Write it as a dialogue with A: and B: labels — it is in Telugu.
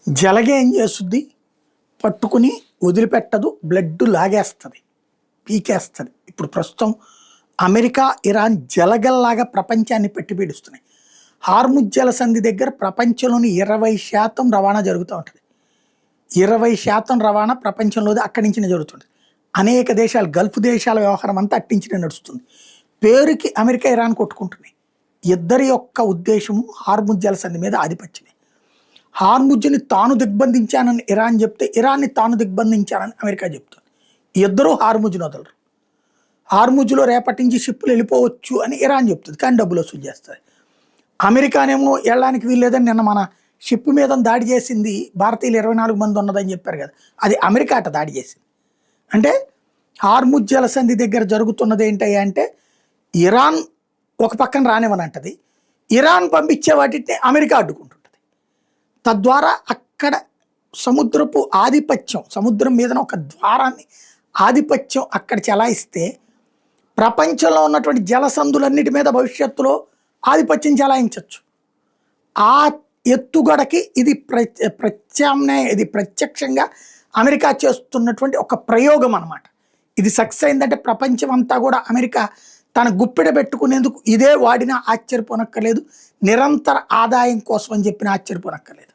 A: జలగ ఏం చేస్తుంది? పట్టుకుని వదిలిపెట్టదు, బ్లడ్ లాగేస్తుంది, పీకేస్తుంది. ఇప్పుడు ప్రస్తుతం అమెరికా, ఇరాన్ జలగల్లాగా ప్రపంచాన్ని పెట్టి పీడిస్తున్నాయి. హార్ముజ్ జలసంధి దగ్గర ప్రపంచంలోని 20% రవాణా జరుగుతూ ఉంటుంది. 20% రవాణా ప్రపంచంలోది అక్కడి నుంచినే జరుగుతుంది. అనేక దేశాలు, గల్ఫ్ దేశాల వ్యవహారం అంతా అట్టించినే నడుస్తుంది. పేరుకి అమెరికా, ఇరాన్ కొట్టుకుంటున్నాయి. ఇద్దరి యొక్క ఉద్దేశము హార్ముజ్ జలసంధి మీద ఆధిపత్యమే. హార్ముజ్ని తాను దిగ్బంధించానని ఇరాన్ చెప్తే, ఇరాన్ని తాను దిగ్బంధించానని అమెరికా చెప్తుంది. ఇద్దరూ హార్ముజ్ని వదలరు. హార్ముజ్లో రేపటి నుంచి షిప్పులు వెళ్ళిపోవచ్చు అని ఇరాన్ చెప్తుంది, కానీ డబ్బులు వసూలు చేస్తుంది. అమెరికానేమో వెళ్ళడానికి వీల్లేదని నిన్న మన షిప్ మీద దాడి చేసింది. భారతీయులు 24 మంది ఉన్నదని చెప్పారు కదా, అది అమెరికా అట దాడి చేసింది. అంటే హార్ముజ్ జలసంధి దగ్గర జరుగుతున్నది ఏంటయ్యా అంటే, ఇరాన్ ఒక పక్కన రానివ్వనంటది, ఇరాన్ పంపించే వాటిని అమెరికా అడ్డుకుంటుంది. తద్వారా అక్కడ సముద్రపు ఆధిపత్యం, సముద్రం మీద ఒక ద్వారాన్ని ఆధిపత్యం అక్కడ చెలాయిస్తే ప్రపంచంలో ఉన్నటువంటి జలసంధులన్నిటి మీద భవిష్యత్తులో ఆధిపత్యం చెలాయించవచ్చు. ఆ ఎత్తుగడకి ఇది ఇది ప్రత్యక్షంగా అమెరికా చేస్తున్నటువంటి ఒక ప్రయోగం అన్నమాట. ఇది సక్సెస్ అయిందంటే ప్రపంచం అంతా కూడా అమెరికా తన గుప్పెడ పెట్టుకునేందుకు ఇదే వాడినా ఆశ్చర్యపోనక్కర్లేదు, నిరంతర ఆదాయం కోసం అని చెప్పిన ఆశ్చర్యపోనక్కర్లేదు.